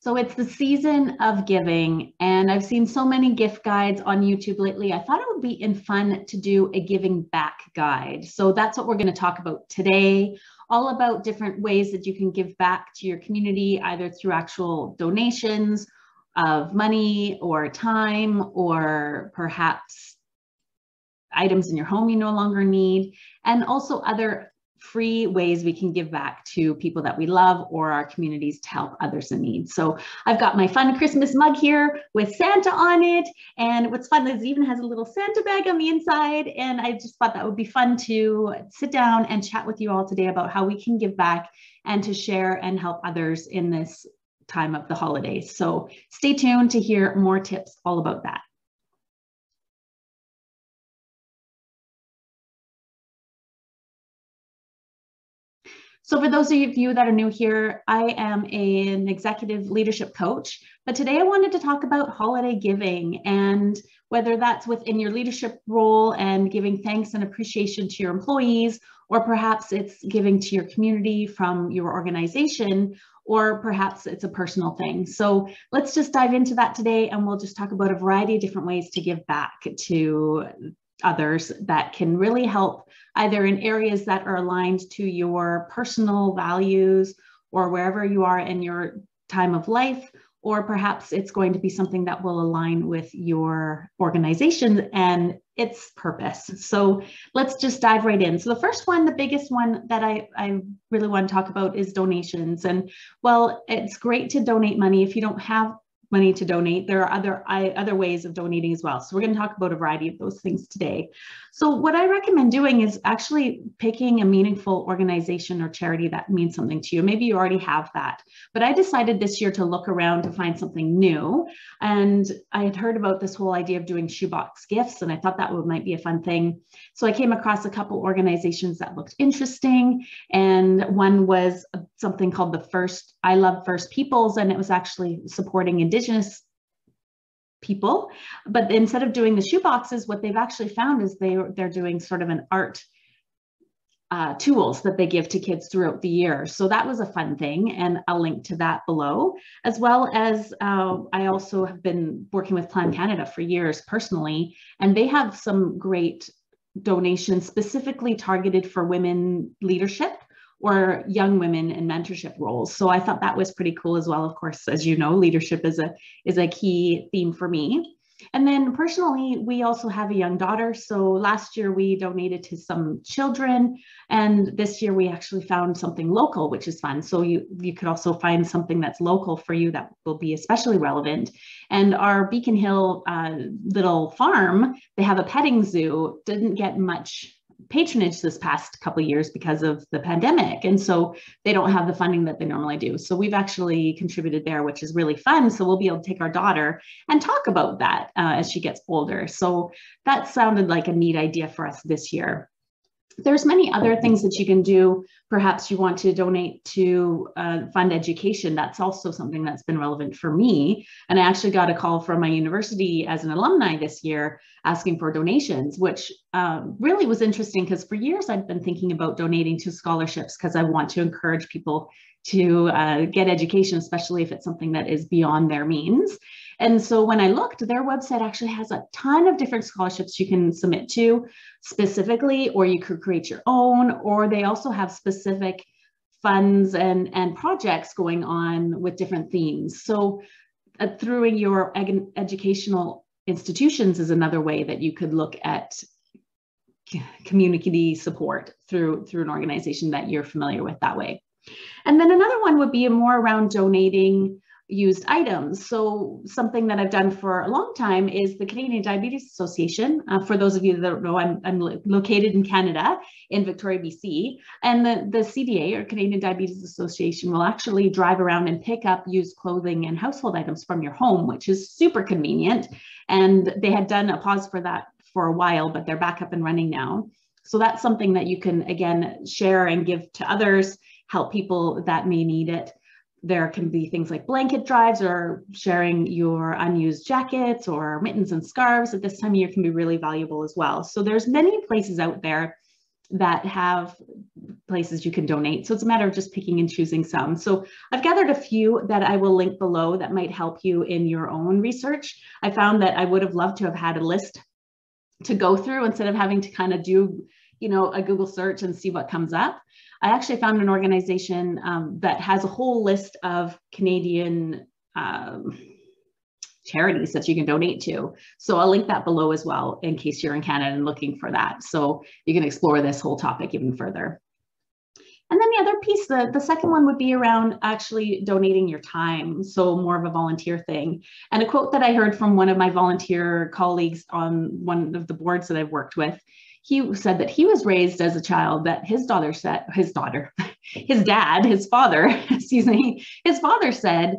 So it's the season of giving, and I've seen so many gift guides on YouTube lately. I thought it would be fun to do a giving back guide. So that's what we're going to talk about today, all about different ways that you can give back to your community, either through actual donations of money or time, or perhaps items in your home you no longer need, and also other free ways we can give back to people that we love or our communities to help others in need. So I've got my fun Christmas mug here with Santa on it. And what's fun is it even has a little Santa bag on the inside. And I just thought that would be fun to sit down and chat with you all today about how we can give back and to share and help others in this time of the holidays. So stay tuned to hear more tips all about that. So for those of you that are new here, I am an executive leadership coach, but today I wanted to talk about holiday giving, and whether that's within your leadership role and giving thanks and appreciation to your employees, or perhaps it's giving to your community from your organization, or perhaps it's a personal thing. So let's just dive into that today, and we'll just talk about a variety of different ways to give back to others that can really help either in areas that are aligned to your personal values or wherever you are in your time of life, or perhaps it's going to be something that will align with your organization and its purpose. So let's just dive right in. So the first one, the biggest one that I really want to talk about is donations. And well, it's great to donate money. If you don't have money to donate, there are other ways of donating as well. So we're going to talk about a variety of those things today. So what I recommend doing is actually picking a meaningful organization or charity that means something to you. Maybe you already have that, but I decided this year to look around to find something new. And I had heard about this whole idea of doing shoebox gifts, and I thought that might be a fun thing. So I came across a couple organizations that looked interesting, and one was something called I Love First Peoples, and it was actually supporting Indigenous people. But instead of doing the shoe boxes, what they've actually found is they're doing sort of an art tools that they give to kids throughout the year. So that was a fun thing, and I'll link to that below, as well as I also have been working with Plan Canada for years personally, and they have some great donations specifically targeted for women leadership or young women in mentorship roles. So I thought that was pretty cool as well. Of course, as you know, leadership is a key theme for me. And then personally, we also have a young daughter. So last year we donated to some children, and this year we actually found something local, which is fun. So you could also find something that's local for you that will be especially relevant. And our Beacon Hill little farm, they have a petting zoo, didn't get much patronage this past couple of years because of the pandemic, and so they don't have the funding that they normally do. So we've actually contributed there, which is really fun. So we'll be able to take our daughter and talk about that as she gets older. So that sounded like a neat idea for us this year. There's many other things that you can do. Perhaps you want to donate to fund education. That's also something that's been relevant for me. And I actually got a call from my university as an alumni this year asking for donations, which really was interesting because for years I've been thinking about donating to scholarships because I want to encourage people to get education, especially if it's something that is beyond their means. And so when I looked, their website actually has a ton of different scholarships you can submit to specifically, or you could create your own, or they also have specific funds and projects going on with different themes. So through your educational institutions is another way that you could look at community support through an organization that you're familiar with that way. And then another one would be more around donating used items. So something that I've done for a long time is the Canadian Diabetes Association. For those of you that don't know, I'm located in Canada, in Victoria, BC, and the CDA, or Canadian Diabetes Association, will actually drive around and pick up used clothing and household items from your home, which is super convenient. And they had done a pause for that for a while, but they're back up and running now. So that's something that you can, again, share and give to others, help people that may need it. There can be things like blanket drives or sharing your unused jackets or mittens and scarves at this time of year can be really valuable as well. So there's many places out there that have places you can donate. So it's a matter of just picking and choosing some. So I've gathered a few that I will link below that might help you in your own research. I found that I would have loved to have had a list to go through instead of having to kind of do, you know, a Google search and see what comes up. I actually found an organization that has a whole list of Canadian charities that you can donate to. So I'll link that below as well in case you're in Canada and looking for that. So you can explore this whole topic even further. And then the other piece, the second one would be around actually donating your time. So more of a volunteer thing. And a quote that I heard from one of my volunteer colleagues on one of the boards that I've worked with, he said that he was raised as a child that his father, excuse me, his father said,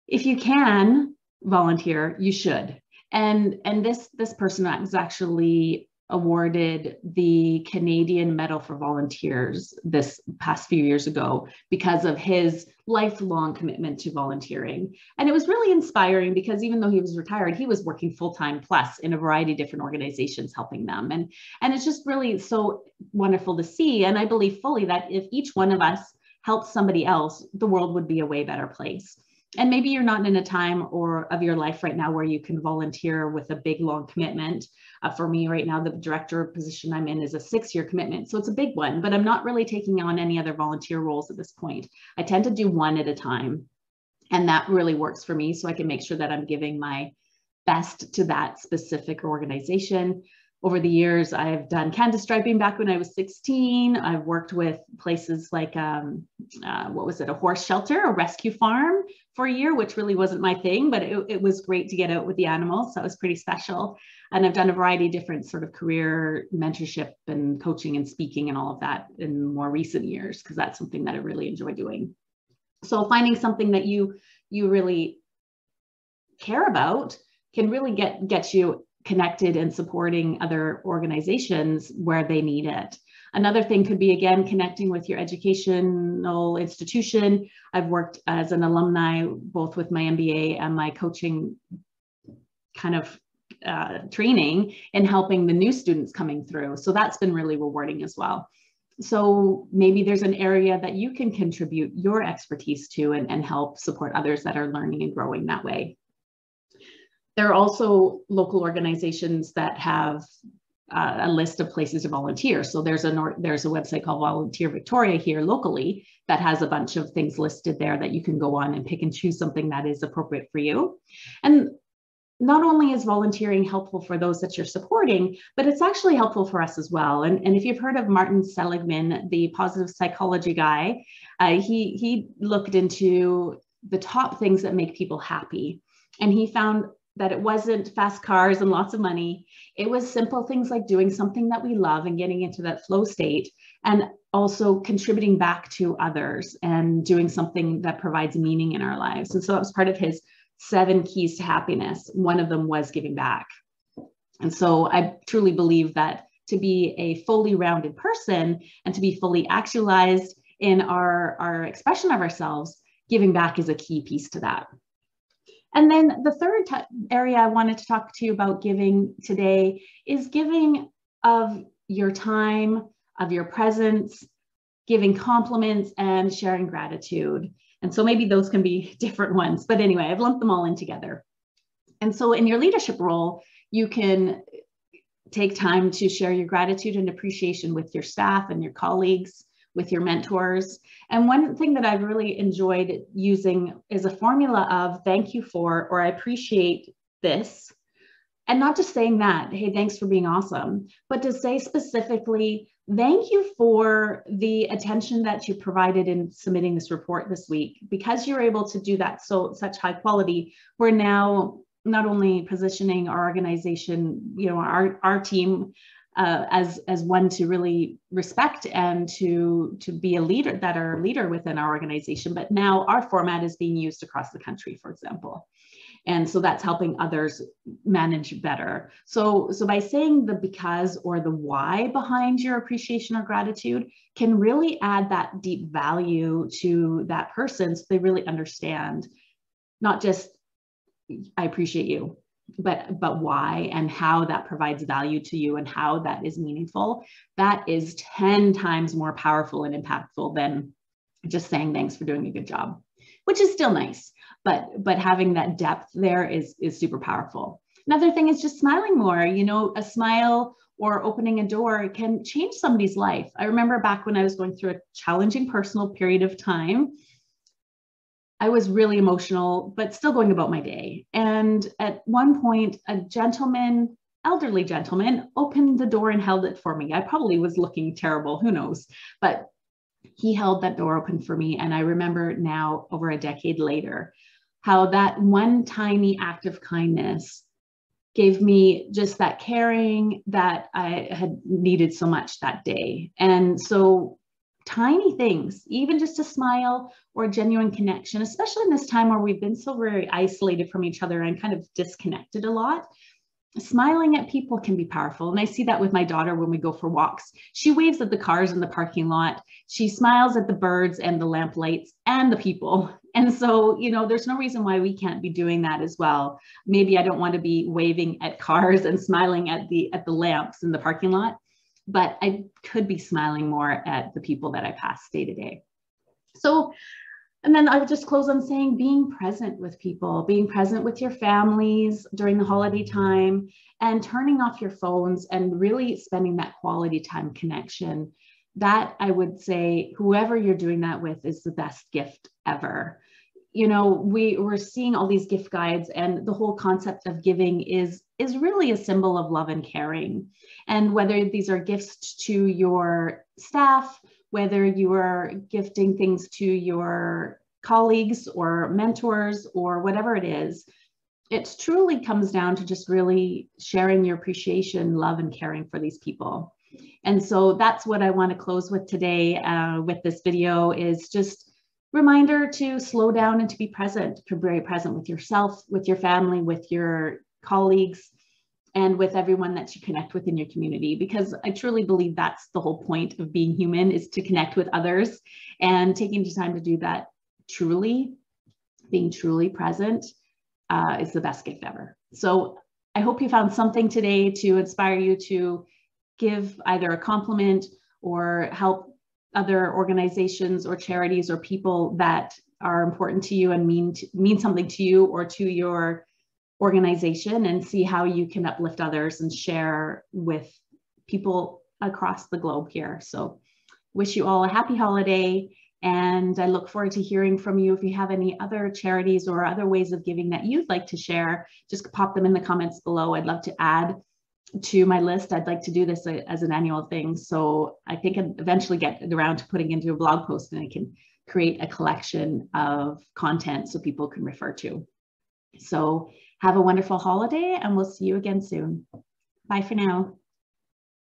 if you can volunteer, you should. And this person was actually awarded the Canadian Medal for Volunteers this past few years ago because of his lifelong commitment to volunteering. And it was really inspiring because even though he was retired, he was working full-time plus in a variety of different organizations helping them. And it's just really so wonderful to see. And I believe fully that if each one of us helped somebody else, the world would be a way better place. And maybe you're not in a time of your life right now where you can volunteer with a big, long commitment. For me right now, the director position I'm in is a 6-year commitment. So it's a big one, but I'm not really taking on any other volunteer roles at this point. I tend to do one at a time. And that really works for me. So I can make sure that I'm giving my best to that specific organization. Over the years, I've done canvas striping back when I was 16. I've worked with places like, a horse shelter, a rescue farm for a year, which really wasn't my thing, but it was great to get out with the animals. So it was pretty special. And I've done a variety of different sort of career mentorship and coaching and speaking and all of that in more recent years, because that's something that I really enjoy doing. So finding something that you really care about can really get you connected and supporting other organizations where they need it. Another thing could be, again, connecting with your educational institution. I've worked as an alumni, both with my MBA and my coaching kind of training in helping the new students coming through. So that's been really rewarding as well. So maybe there's an area that you can contribute your expertise to and help support others that are learning and growing that way. There are also local organizations that have a list of places to volunteer. So there's a website called Volunteer Victoria here locally that has a bunch of things listed there that you can go on and pick and choose something that is appropriate for you. And not only is volunteering helpful for those that you're supporting, but it's actually helpful for us as well. And if you've heard of Martin Seligman, the positive psychology guy, he looked into the top things that make people happy. And he found that it wasn't fast cars and lots of money. It was simple things like doing something that we love and getting into that flow state, and also contributing back to others and doing something that provides meaning in our lives. And so that was part of his 7 keys to happiness. One of them was giving back. And so I truly believe that to be a fully rounded person and to be fully actualized in our expression of ourselves, giving back is a key piece to that. And then the third area I wanted to talk to you about giving today is giving of your time, of your presence, giving compliments, and sharing gratitude. And so maybe those can be different ones, but anyway, I've lumped them all in together. And so in your leadership role, you can take time to share your gratitude and appreciation with your staff and your colleagues, with your mentors. And one thing that I've really enjoyed using is a formula of thank you for, or I appreciate this. And not just saying that, hey, thanks for being awesome, but to say specifically, thank you for the attention that you provided in submitting this report this week. Because you're able to do that such high quality, we're now not only positioning our organization, our team as one to really respect and to be a leader within our organization, but now our format is being used across the country, for example. And so that's helping others manage better. So by saying the because or the why behind your appreciation or gratitude can really add that deep value to that person so they really understand, not just, I appreciate you, but why and how that provides value to you and how that is meaningful, that is 10 times more powerful and impactful than just saying thanks for doing a good job, which is still nice, but having that depth there is super powerful. Another thing is just smiling more. You know, a smile or opening a door can change somebody's life. I remember back when I was going through a challenging personal period of time, I was really emotional, but still going about my day. And at one point, a gentleman, elderly gentleman, opened the door and held it for me. I probably was looking terrible, who knows, but he held that door open for me. And I remember now, over a decade later, how that one tiny act of kindness gave me just that caring that I had needed so much that day. And so tiny things, even just a smile or a genuine connection, especially in this time where we've been so very isolated from each other and kind of disconnected a lot, smiling at people can be powerful. And I see that with my daughter when we go for walks. She waves at the cars in the parking lot. She smiles at the birds and the lamp lights and the people. And so, you know, there's no reason why we can't be doing that as well. Maybe I don't want to be waving at cars and smiling at the lamps in the parking lot, but I could be smiling more at the people that I pass day to day. So, and then I'll just close on saying being present with people, being present with your families during the holiday time, and turning off your phones and really spending that quality time connection. That, I would say, whoever you're doing that with is the best gift ever. You know, we're seeing all these gift guides, and the whole concept of giving is really a symbol of love and caring. And whether these are gifts to your staff, whether you are gifting things to your colleagues or mentors or whatever it is, it truly comes down to just really sharing your appreciation, love, and caring for these people. And so that's what I want to close with today with this video, is just reminder to slow down and to be present, to be very present with yourself, with your family, with your colleagues, and with everyone that you connect with in your community, because I truly believe that's the whole point of being human, is to connect with others, and taking the time to do that truly, being truly present is the best gift ever. So I hope you found something today to inspire you to give either a compliment or help other organizations or charities or people that are important to you and mean something to you or to your organization, and see how you can uplift others and share with people across the globe here. So wish you all a happy holiday, and I look forward to hearing from you. If you have any other charities or other ways of giving that you'd like to share, just pop them in the comments below. I'd love to add to my list. I'd like to do this as an annual thing. So I think I'd eventually get around to putting into a blog post, and I can create a collection of content so people can refer to. So have a wonderful holiday, and we'll see you again soon. Bye for now.